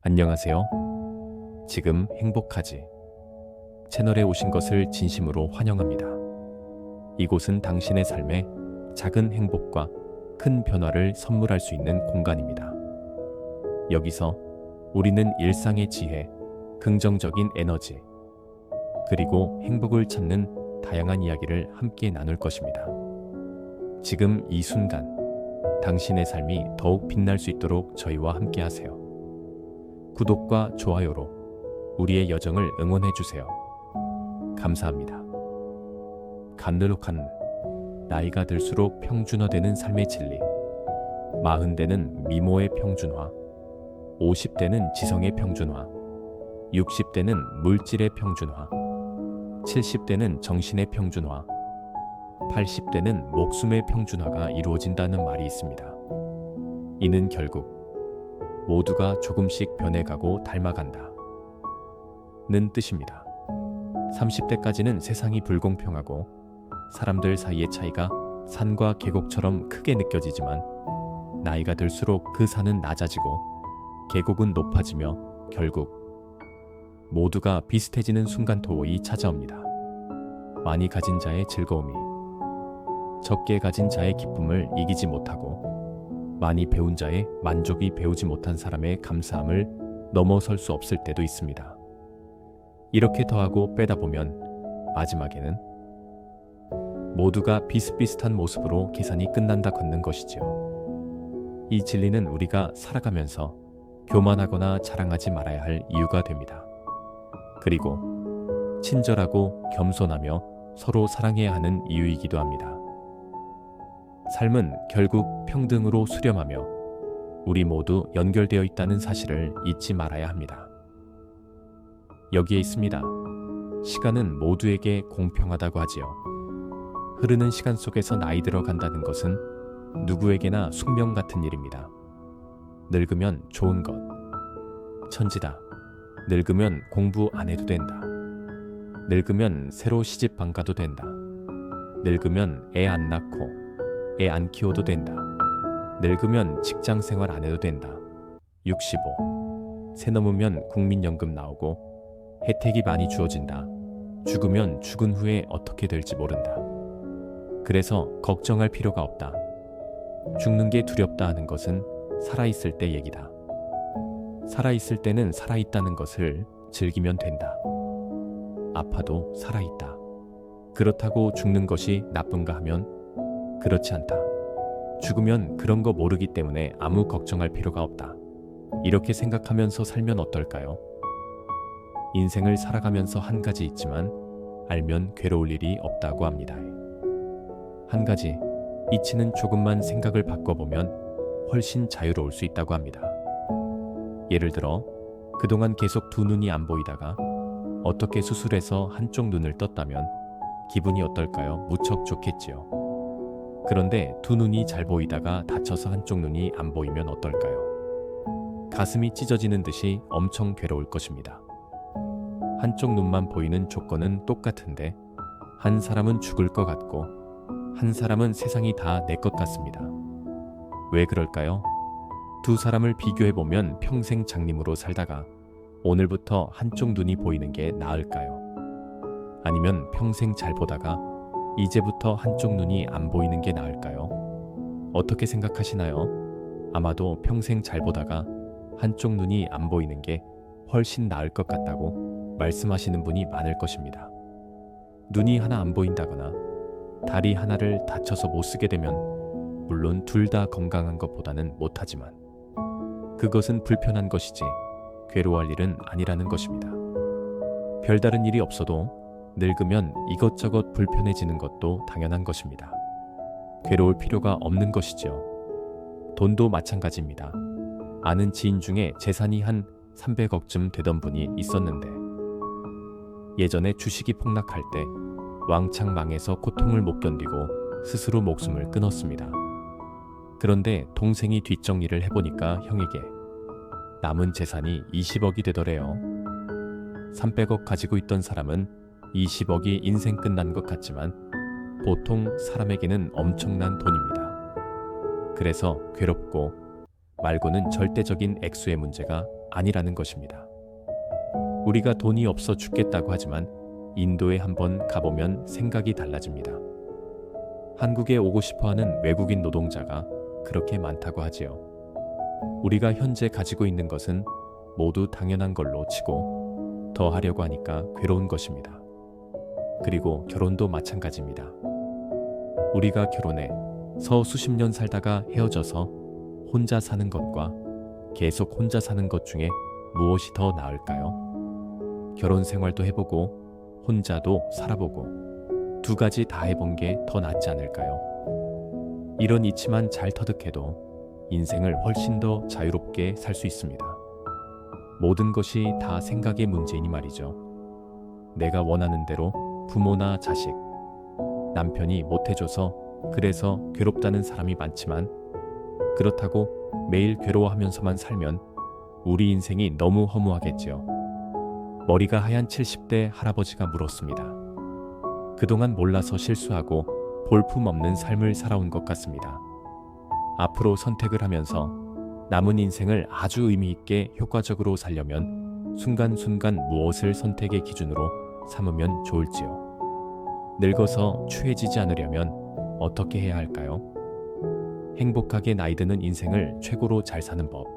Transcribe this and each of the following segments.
안녕하세요. 지금 행복하지? 채널에 오신 것을 진심으로 환영합니다. 이곳은 당신의 삶에 작은 행복과 큰 변화를 선물할 수 있는 공간입니다. 여기서 우리는 일상의 지혜, 긍정적인 에너지, 그리고 행복을 찾는 다양한 이야기를 함께 나눌 것입니다. 지금 이 순간, 당신의 삶이 더욱 빛날 수 있도록 저희와 함께 하세요. 구독과 좋아요로 우리의 여정을 응원해 주세요. 감사합니다. 간들록한 나이가 들수록 평준화되는 삶의 진리. 40대는 미모의 평준화, 50대는 지성의 평준화, 60대는 물질의 평준화, 70대는 정신의 평준화, 80대는 목숨의 평준화가 이루어진다는 말이 있습니다. 이는 결국 모두가 조금씩 변해가고 닮아간다 는 뜻입니다. 30대까지는 세상이 불공평하고 사람들 사이의 차이가 산과 계곡처럼 크게 느껴지지만 나이가 들수록 그 산은 낮아지고 계곡은 높아지며 결국 모두가 비슷해지는 순간토록이 찾아옵니다. 많이 가진 자의 즐거움이 적게 가진 자의 기쁨을 이기지 못하고 많이 배운 자의 만족이 배우지 못한 사람의 감사함을 넘어설 수 없을 때도 있습니다. 이렇게 더하고 빼다 보면 마지막에는 모두가 비슷비슷한 모습으로 계산이 끝난다 걷는 것이지요. 이 진리는 우리가 살아가면서 교만하거나 자랑하지 말아야 할 이유가 됩니다. 그리고 친절하고 겸손하며 서로 사랑해야 하는 이유이기도 합니다. 삶은 결국 평등으로 수렴하며 우리 모두 연결되어 있다는 사실을 잊지 말아야 합니다. 여기에 있습니다. 시간은 모두에게 공평하다고 하지요. 흐르는 시간 속에서 나이 들어간다는 것은 누구에게나 숙명 같은 일입니다. 늙으면 좋은 것, 천지다. 늙으면 공부 안 해도 된다. 늙으면 새로 시집 안 가도 된다. 늙으면 애 안 낳고 애 안 키워도 된다. 늙으면 직장 생활 안 해도 된다. 65. 세 넘으면 국민연금 나오고 혜택이 많이 주어진다. 죽으면 죽은 후에 어떻게 될지 모른다. 그래서 걱정할 필요가 없다. 죽는 게 두렵다 하는 것은 살아있을 때 얘기다. 살아있을 때는 살아있다는 것을 즐기면 된다. 아파도 살아있다. 그렇다고 죽는 것이 나쁜가 하면 그렇지 않다. 죽으면 그런 거 모르기 때문에 아무 걱정할 필요가 없다. 이렇게 생각하면서 살면 어떨까요? 인생을 살아가면서 한 가지 있지만 알면 괴로울 일이 없다고 합니다. 한 가지, 이치는 조금만 생각을 바꿔보면 훨씬 자유로울 수 있다고 합니다. 예를 들어 그동안 계속 두 눈이 안 보이다가 어떻게 수술해서 한쪽 눈을 떴다면 기분이 어떨까요? 무척 좋겠지요. 그런데 두 눈이 잘 보이다가 다쳐서 한쪽 눈이 안 보이면 어떨까요? 가슴이 찢어지는 듯이 엄청 괴로울 것입니다. 한쪽 눈만 보이는 조건은 똑같은데 한 사람은 죽을 것 같고 한 사람은 세상이 다 내 것 같습니다. 왜 그럴까요? 두 사람을 비교해보면 평생 장님으로 살다가 오늘부터 한쪽 눈이 보이는 게 나을까요? 아니면 평생 잘 보다가 이제부터 한쪽 눈이 안 보이는 게 나을까요? 어떻게 생각하시나요? 아마도 평생 잘 보다가 한쪽 눈이 안 보이는 게 훨씬 나을 것 같다고 말씀하시는 분이 많을 것입니다. 눈이 하나 안 보인다거나 다리 하나를 다쳐서 못 쓰게 되면 물론 둘 다 건강한 것보다는 못하지만 그것은 불편한 것이지 괴로워할 일은 아니라는 것입니다. 별다른 일이 없어도 늙으면 이것저것 불편해지는 것도 당연한 것입니다. 괴로울 필요가 없는 것이죠. 돈도 마찬가지입니다. 아는 지인 중에 재산이 한 300억쯤 되던 분이 있었는데 예전에 주식이 폭락할 때 왕창 망해서 고통을 못 견디고 스스로 목숨을 끊었습니다. 그런데 동생이 뒷정리를 해보니까 형에게 남은 재산이 20억이 되더래요. 300억 가지고 있던 사람은 20억이 인생 끝난 것 같지만 보통 사람에게는 엄청난 돈입니다. 그래서 괴롭고 말고는 절대적인 액수의 문제가 아니라는 것입니다. 우리가 돈이 없어 죽겠다고 하지만 인도에 한번 가보면 생각이 달라집니다. 한국에 오고 싶어하는 외국인 노동자가 그렇게 많다고 하지요. 우리가 현재 가지고 있는 것은 모두 당연한 걸로 치고 더 하려고 하니까 괴로운 것입니다. 그리고 결혼도 마찬가지입니다. 우리가 결혼해서 수십 년 살다가 헤어져서 혼자 사는 것과 계속 혼자 사는 것 중에 무엇이 더 나을까요? 결혼 생활도 해보고 혼자도 살아보고 두 가지 다 해본 게 더 낫지 않을까요? 이런 이치만 잘 터득해도 인생을 훨씬 더 자유롭게 살 수 있습니다. 모든 것이 다 생각의 문제이니 말이죠. 내가 원하는 대로 부모나 자식, 남편이 못해줘서 그래서 괴롭다는 사람이 많지만 그렇다고 매일 괴로워하면서만 살면 우리 인생이 너무 허무하겠지요. 머리가 하얀 70대 할아버지가 물었습니다. 그동안 몰라서 실수하고 볼품없는 삶을 살아온 것 같습니다. 앞으로 선택을 하면서 남은 인생을 아주 의미 있게 효과적으로 살려면 순간순간 무엇을 선택의 기준으로 삼으면 좋을지요. 늙어서 추해지지 않으려면 어떻게 해야 할까요? 행복하게 나이 드는 인생을 최고로 잘 사는 법.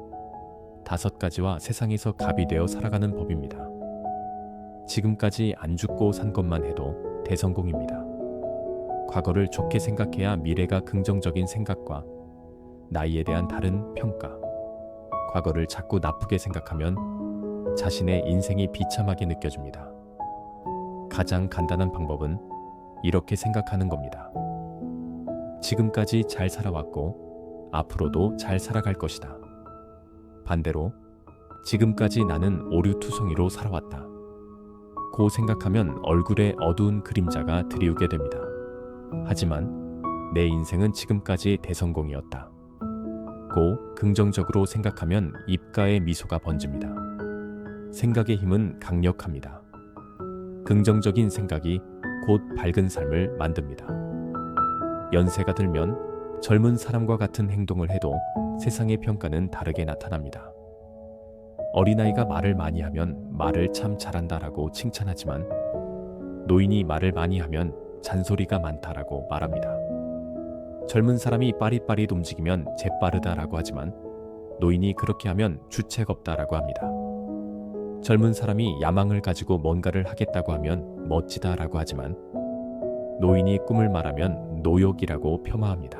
5가지와 세상에서 갑이 되어 살아가는 법입니다. 지금까지 안 죽고 산 것만 해도 대성공입니다. 과거를 좋게 생각해야 미래가 긍정적인 생각과 나이에 대한 다른 평가. 과거를 자꾸 나쁘게 생각하면 자신의 인생이 비참하게 느껴집니다. 가장 간단한 방법은 이렇게 생각하는 겁니다. 지금까지 잘 살아왔고 앞으로도 잘 살아갈 것이다. 반대로 지금까지 나는 오류투성이로 살아왔다. 고 생각하면 얼굴에 어두운 그림자가 드리우게 됩니다. 하지만 내 인생은 지금까지 대성공이었다. 고 긍정적으로 생각하면 입가에 미소가 번집니다. 생각의 힘은 강력합니다. 긍정적인 생각이 곧 밝은 삶을 만듭니다. 연세가 들면 젊은 사람과 같은 행동을 해도 세상의 평가는 다르게 나타납니다. 어린아이가 말을 많이 하면 말을 참 잘한다라고 칭찬하지만 노인이 말을 많이 하면 잔소리가 많다라고 말합니다. 젊은 사람이 빠릿빠릿 움직이면 재빠르다라고 하지만 노인이 그렇게 하면 주책 없다라고 합니다. 젊은 사람이 야망을 가지고 뭔가를 하겠다고 하면 멋지다라고 하지만 노인이 꿈을 말하면 노욕이라고 폄하합니다.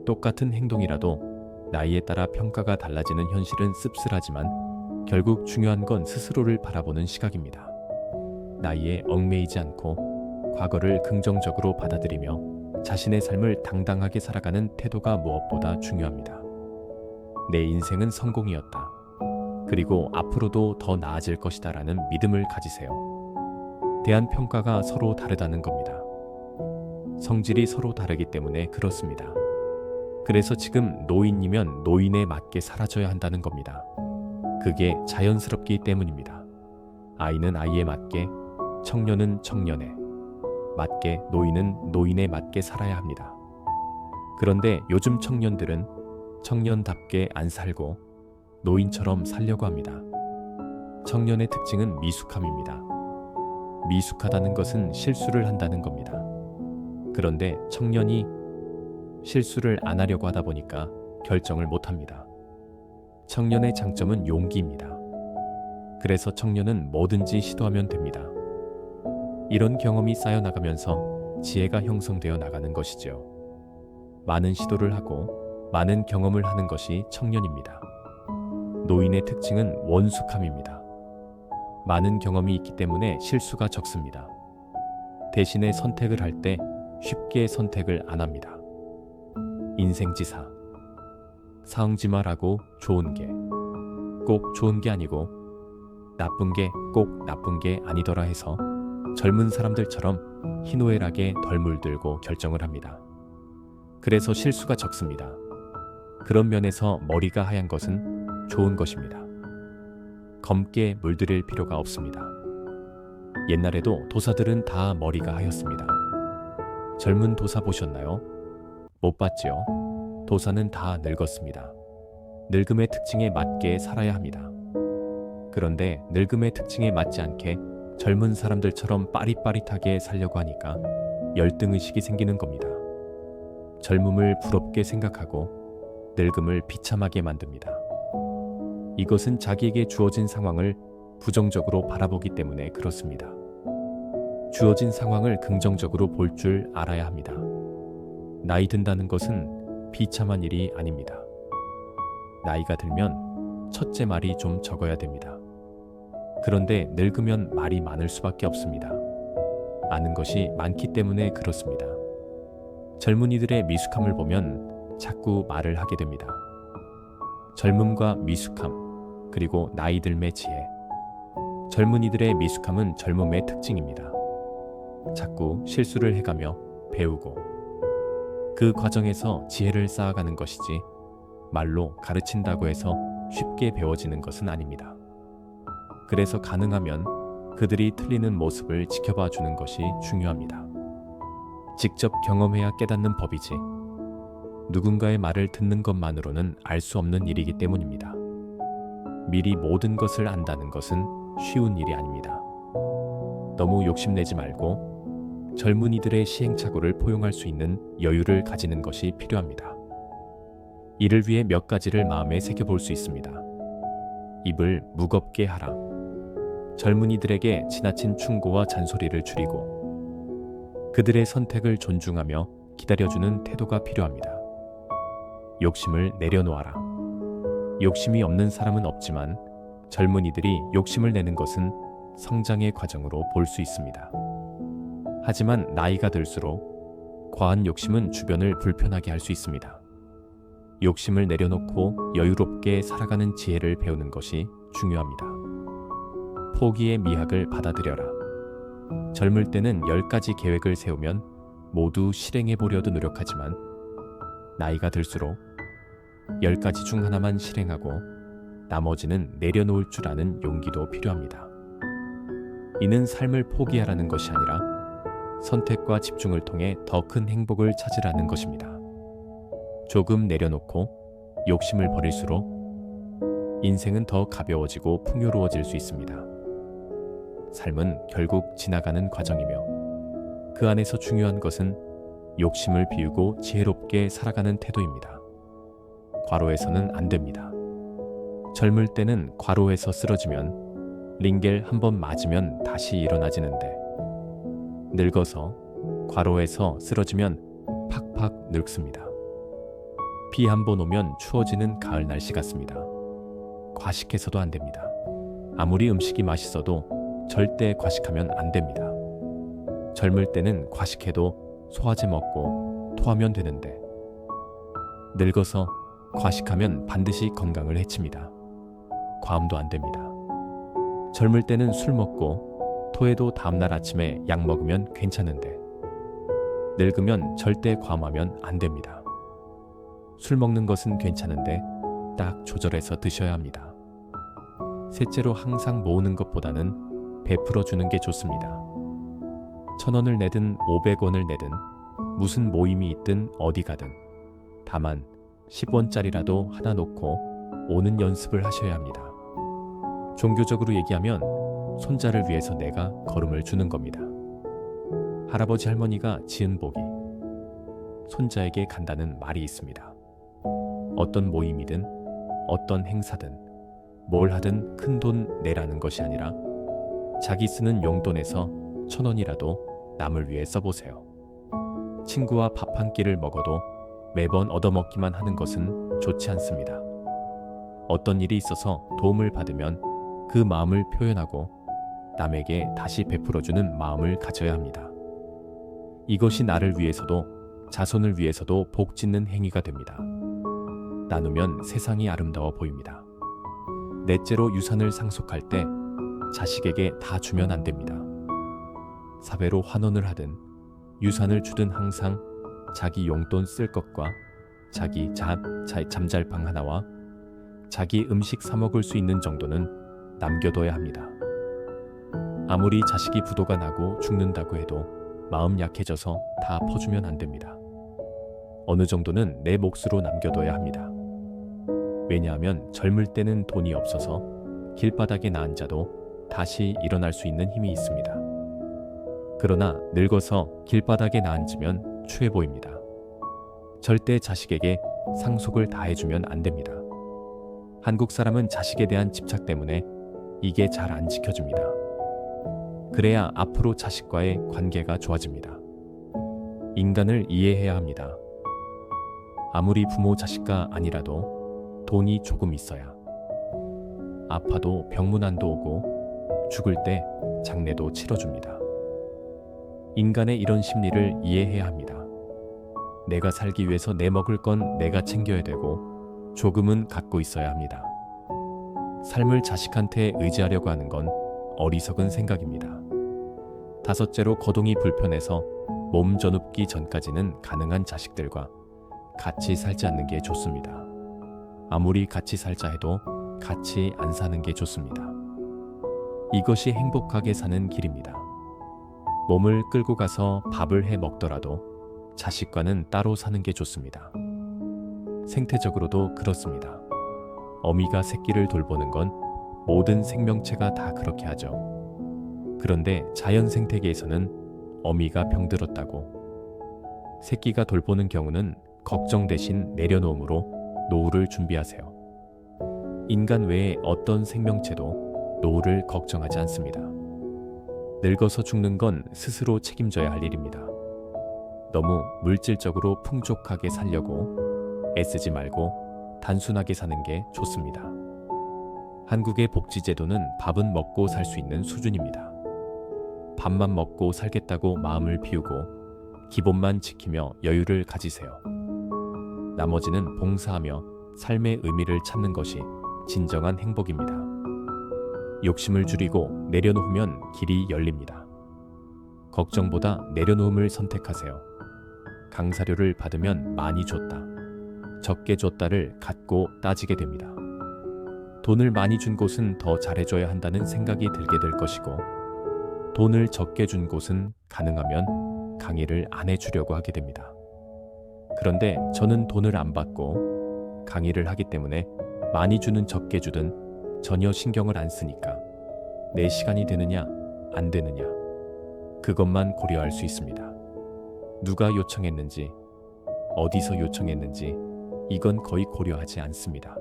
똑같은 행동이라도 나이에 따라 평가가 달라지는 현실은 씁쓸하지만 결국 중요한 건 스스로를 바라보는 시각입니다. 나이에 얽매이지 않고 과거를 긍정적으로 받아들이며 자신의 삶을 당당하게 살아가는 태도가 무엇보다 중요합니다. 내 인생은 성공이었다. 그리고 앞으로도 더 나아질 것이다라는 믿음을 가지세요. 대한 평가가 서로 다르다는 겁니다. 성질이 서로 다르기 때문에 그렇습니다. 그래서 지금 노인이면 노인에 맞게 사라져야 한다는 겁니다. 그게 자연스럽기 때문입니다. 아이는 아이에 맞게, 청년은 청년에 맞게, 노인은 노인에 맞게 살아야 합니다. 그런데 요즘 청년들은 청년답게 안 살고 노인처럼 살려고 합니다. 청년의 특징은 미숙함입니다. 미숙하다는 것은 실수를 한다는 겁니다. 그런데 청년이 실수를 안 하려고 하다 보니까 결정을 못 합니다. 청년의 장점은 용기입니다. 그래서 청년은 뭐든지 시도하면 됩니다. 이런 경험이 쌓여나가면서 지혜가 형성되어 나가는 것이죠. 많은 시도를 하고 많은 경험을 하는 것이 청년입니다. 노인의 특징은 원숙함입니다. 많은 경험이 있기 때문에 실수가 적습니다. 대신에 선택을 할 때 쉽게 선택을 안 합니다. 인생지사 사응지마라고 좋은 게 꼭 좋은 게 아니고 나쁜 게 꼭 나쁜 게 아니더라 해서 젊은 사람들처럼 희노애락에 덜 물들고 결정을 합니다. 그래서 실수가 적습니다. 그런 면에서 머리가 하얀 것은 좋은 것입니다. 검게 물들일 필요가 없습니다. 옛날에도 도사들은 다 머리가 하였습니다. 젊은 도사 보셨나요? 못 봤지요? 도사는 다 늙었습니다. 늙음의 특징에 맞게 살아야 합니다. 그런데 늙음의 특징에 맞지 않게 젊은 사람들처럼 빠릿빠릿하게 살려고 하니까 열등의식이 생기는 겁니다. 젊음을 부럽게 생각하고 늙음을 비참하게 만듭니다. 이것은 자기에게 주어진 상황을 부정적으로 바라보기 때문에 그렇습니다. 주어진 상황을 긍정적으로 볼 줄 알아야 합니다. 나이 든다는 것은 비참한 일이 아닙니다. 나이가 들면 첫째 말이 좀 적어야 됩니다. 그런데 늙으면 말이 많을 수밖에 없습니다. 아는 것이 많기 때문에 그렇습니다. 젊은이들의 미숙함을 보면 자꾸 말을 하게 됩니다. 젊음과 미숙함, 그리고 나이 들매 지혜. 젊은이들의 미숙함은 젊음의 특징입니다. 자꾸 실수를 해가며 배우고 그 과정에서 지혜를 쌓아가는 것이지 말로 가르친다고 해서 쉽게 배워지는 것은 아닙니다. 그래서 가능하면 그들이 틀리는 모습을 지켜봐 주는 것이 중요합니다. 직접 경험해야 깨닫는 법이지 누군가의 말을 듣는 것만으로는 알 수 없는 일이기 때문입니다. 미리 모든 것을 안다는 것은 쉬운 일이 아닙니다. 너무 욕심내지 말고 젊은이들의 시행착오를 포용할 수 있는 여유를 가지는 것이 필요합니다. 이를 위해 몇 가지를 마음에 새겨볼 수 있습니다. 입을 무겁게 하라. 젊은이들에게 지나친 충고와 잔소리를 줄이고 그들의 선택을 존중하며 기다려주는 태도가 필요합니다. 욕심을 내려놓아라. 욕심이 없는 사람은 없지만 젊은이들이 욕심을 내는 것은 성장의 과정으로 볼 수 있습니다. 하지만 나이가 들수록 과한 욕심은 주변을 불편하게 할 수 있습니다. 욕심을 내려놓고 여유롭게 살아가는 지혜를 배우는 것이 중요합니다. 포기의 미학을 받아들여라. 젊을 때는 10가지 계획을 세우면 모두 실행해 보려도 노력하지만 나이가 들수록 10가지 중 하나만 실행하고 나머지는 내려놓을 줄 아는 용기도 필요합니다. 이는 삶을 포기하라는 것이 아니라 선택과 집중을 통해 더 큰 행복을 찾으라는 것입니다. 조금 내려놓고 욕심을 버릴수록 인생은 더 가벼워지고 풍요로워질 수 있습니다. 삶은 결국 지나가는 과정이며 그 안에서 중요한 것은 욕심을 비우고 지혜롭게 살아가는 태도입니다. 과로해서는 안 됩니다. 젊을 때는 과로해서 쓰러지면 링겔 한번 맞으면 다시 일어나지는데 늙어서 과로해서 쓰러지면 팍팍 늙습니다. 비 한 번 오면 추워지는 가을 날씨 같습니다. 과식해서도 안 됩니다. 아무리 음식이 맛있어도 절대 과식하면 안 됩니다. 젊을 때는 과식해도 소화제 먹고 토하면 되는데 늙어서 과식하면 반드시 건강을 해칩니다. 과음도 안 됩니다. 젊을 때는 술 먹고 토해도 다음날 아침에 약 먹으면 괜찮은데 늙으면 절대 과음하면 안 됩니다. 술 먹는 것은 괜찮은데 딱 조절해서 드셔야 합니다. 셋째로 항상 모으는 것보다는 베풀어 주는 게 좋습니다. 1,000원을 내든 500원을 내든 무슨 모임이 있든 어디 가든 다만 10원짜리라도 하나 놓고 오는 연습을 하셔야 합니다. 종교적으로 얘기하면 손자를 위해서 내가 걸음을 주는 겁니다. 할아버지 할머니가 지은 복이 손자에게 간다는 말이 있습니다. 어떤 모임이든 어떤 행사든 뭘 하든 큰 돈 내라는 것이 아니라 자기 쓰는 용돈에서 1,000원이라도 남을 위해 써보세요. 친구와 밥 한 끼를 먹어도 매번 얻어먹기만 하는 것은 좋지 않습니다. 어떤 일이 있어서 도움을 받으면 그 마음을 표현하고 남에게 다시 베풀어주는 마음을 가져야 합니다. 이것이 나를 위해서도 자손을 위해서도 복 짓는 행위가 됩니다. 나누면 세상이 아름다워 보입니다. 넷째로 유산을 상속할 때 자식에게 다 주면 안 됩니다. 사배로 환원을 하든 유산을 주든 항상 자기 용돈 쓸 것과 자기 잠잘방 하나와 자기 음식 사 먹을 수 있는 정도는 남겨둬야 합니다. 아무리 자식이 부도가 나고 죽는다고 해도 마음 약해져서 다 퍼주면 안 됩니다. 어느 정도는 내 몫으로 남겨둬야 합니다. 왜냐하면 젊을 때는 돈이 없어서 길바닥에 나앉아도 다시 일어날 수 있는 힘이 있습니다. 그러나 늙어서 길바닥에 나앉으면 추해 보입니다. 절대 자식에게 상속을 다 해주면 안 됩니다. 한국 사람은 자식에 대한 집착 때문에 이게 잘 안 지켜줍니다. 그래야 앞으로 자식과의 관계가 좋아집니다. 인간을 이해해야 합니다. 아무리 부모 자식과 아니라도 돈이 조금 있어야 아파도 병문안도 오고 죽을 때 장례도 치러줍니다. 인간의 이런 심리를 이해해야 합니다. 내가 살기 위해서 내 먹을 건 내가 챙겨야 되고 조금은 갖고 있어야 합니다. 삶을 자식한테 의지하려고 하는 건 어리석은 생각입니다. 다섯째로 거동이 불편해서 몸 저눕기 전까지는 가능한 자식들과 같이 살지 않는 게 좋습니다. 아무리 같이 살자 해도 같이 안 사는 게 좋습니다. 이것이 행복하게 사는 길입니다. 몸을 끌고 가서 밥을 해 먹더라도 자식과는 따로 사는 게 좋습니다. 생태적으로도 그렇습니다. 어미가 새끼를 돌보는 건 모든 생명체가 다 그렇게 하죠. 그런데 자연 생태계에서는 어미가 병들었다고 새끼가 돌보는 경우는 걱정 대신 내려놓음으로 노후를 준비하세요. 인간 외에 어떤 생명체도 노후를 걱정하지 않습니다. 늙어서 죽는 건 스스로 책임져야 할 일입니다. 너무 물질적으로 풍족하게 살려고 애쓰지 말고 단순하게 사는 게 좋습니다. 한국의 복지제도는 밥은 먹고 살 수 있는 수준입니다. 밥만 먹고 살겠다고 마음을 비우고 기본만 지키며 여유를 가지세요. 나머지는 봉사하며 삶의 의미를 찾는 것이 진정한 행복입니다. 욕심을 줄이고 내려놓으면 길이 열립니다. 걱정보다 내려놓음을 선택하세요. 강사료를 받으면 많이 줬다, 적게 줬다를 갖고 따지게 됩니다. 돈을 많이 준 곳은 더 잘해줘야 한다는 생각이 들게 될 것이고, 돈을 적게 준 곳은 가능하면 강의를 안 해주려고 하게 됩니다. 그런데 저는 돈을 안 받고 강의를 하기 때문에 많이 주는 적게 주든 전혀 신경을 안 쓰니까 내 시간이 되느냐 안 되느냐 그것만 고려할 수 있습니다. 누가 요청했는지 어디서 요청했는지 이건 거의 고려하지 않습니다.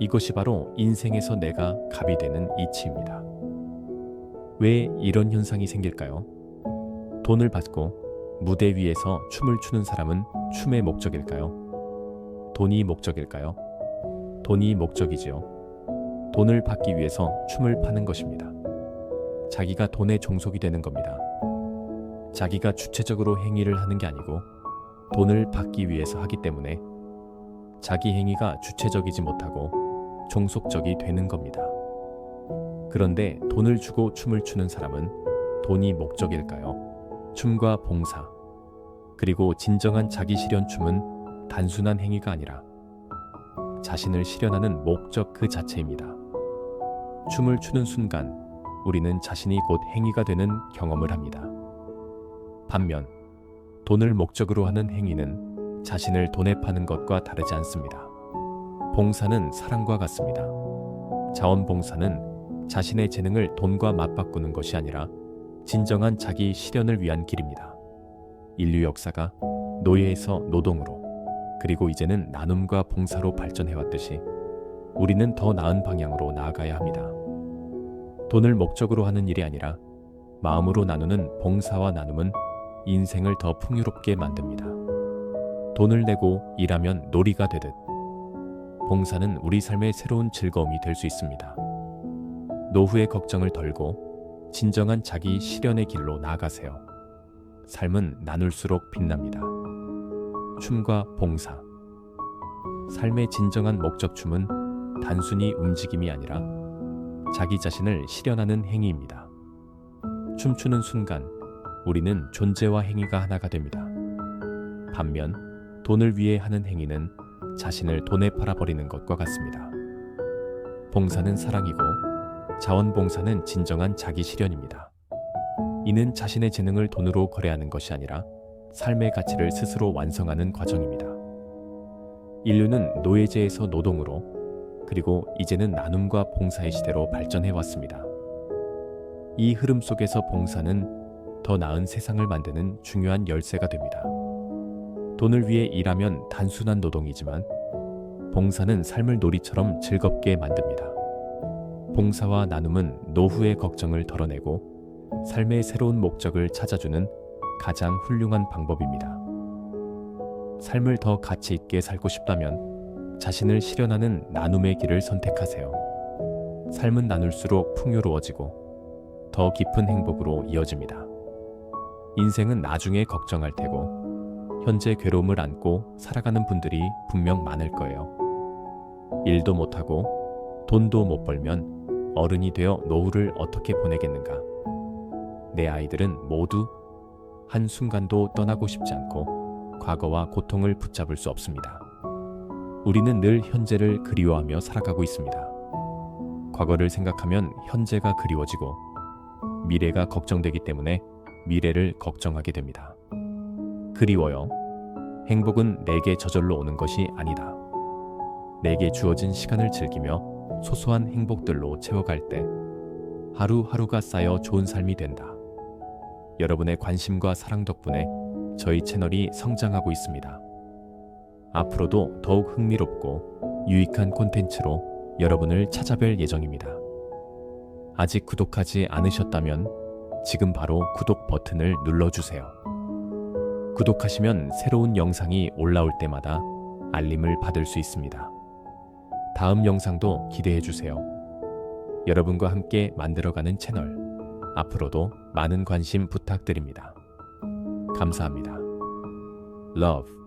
이것이 바로 인생에서 내가 갑이 되는 이치입니다. 왜 이런 현상이 생길까요? 돈을 받고 무대 위에서 춤을 추는 사람은 춤의 목적일까요? 돈이 목적일까요? 돈이 목적이지요. 돈을 받기 위해서 춤을 파는 것입니다. 자기가 돈의 종속이 되는 겁니다. 자기가 주체적으로 행위를 하는 게 아니고 돈을 받기 위해서 하기 때문에 자기 행위가 주체적이지 못하고 종속적이 되는 겁니다. 그런데 돈을 주고 춤을 추는 사람은 돈이 목적일까요? 춤과 봉사, 그리고 진정한 자기 실현 춤은 단순한 행위가 아니라 자신을 실현하는 목적 그 자체입니다. 춤을 추는 순간 우리는 자신이 곧 행위가 되는 경험을 합니다. 반면 돈을 목적으로 하는 행위는 자신을 돈에 파는 것과 다르지 않습니다. 봉사는 사랑과 같습니다. 자원봉사는 자신의 재능을 돈과 맞바꾸는 것이 아니라 진정한 자기 실현을 위한 길입니다. 인류 역사가 노예에서 노동으로 그리고 이제는 나눔과 봉사로 발전해왔듯이 우리는 더 나은 방향으로 나아가야 합니다. 돈을 목적으로 하는 일이 아니라 마음으로 나누는 봉사와 나눔은 인생을 더 풍요롭게 만듭니다. 돈을 내고 일하면 놀이가 되듯 봉사는 우리 삶의 새로운 즐거움이 될 수 있습니다. 노후의 걱정을 덜고 진정한 자기 실현의 길로 나아가세요. 삶은 나눌수록 빛납니다. 춤과 봉사. 삶의 진정한 목적춤은 단순히 움직임이 아니라 자기 자신을 실현하는 행위입니다. 춤추는 순간 우리는 존재와 행위가 하나가 됩니다. 반면 돈을 위해 하는 행위는 자신을 돈에 팔아버리는 것과 같습니다. 봉사는 사랑이고 자원봉사는 진정한 자기 실현입니다. 이는 자신의 재능을 돈으로 거래하는 것이 아니라 삶의 가치를 스스로 완성하는 과정입니다. 인류는 노예제에서 노동으로, 그리고 이제는 나눔과 봉사의 시대로 발전해 왔습니다. 이 흐름 속에서 봉사는 더 나은 세상을 만드는 중요한 열쇠가 됩니다. 돈을 위해 일하면 단순한 노동이지만 봉사는 삶을 놀이처럼 즐겁게 만듭니다. 봉사와 나눔은 노후의 걱정을 덜어내고 삶의 새로운 목적을 찾아주는 가장 훌륭한 방법입니다. 삶을 더 가치 있게 살고 싶다면 자신을 실현하는 나눔의 길을 선택하세요. 삶은 나눌수록 풍요로워지고 더 깊은 행복으로 이어집니다. 인생은 나중에 걱정할 테고 현재 괴로움을 안고 살아가는 분들이 분명 많을 거예요. 일도 못하고 돈도 못 벌면 어른이 되어 노후를 어떻게 보내겠는가? 내 아이들은 모두 한순간도 떠나고 싶지 않고 과거와 고통을 붙잡을 수 없습니다. 우리는 늘 현재를 그리워하며 살아가고 있습니다. 과거를 생각하면 현재가 그리워지고 미래가 걱정되기 때문에 미래를 걱정하게 됩니다. 그리워요. 행복은 내게 저절로 오는 것이 아니다. 내게 주어진 시간을 즐기며 소소한 행복들로 채워갈 때 하루하루가 쌓여 좋은 삶이 된다. 여러분의 관심과 사랑 덕분에 저희 채널이 성장하고 있습니다. 앞으로도 더욱 흥미롭고 유익한 콘텐츠로 여러분을 찾아뵐 예정입니다. 아직 구독하지 않으셨다면 지금 바로 구독 버튼을 눌러주세요. 구독하시면 새로운 영상이 올라올 때마다 알림을 받을 수 있습니다. 다음 영상도 기대해주세요. 여러분과 함께 만들어가는 채널, 앞으로도 많은 관심 부탁드립니다. 감사합니다. Love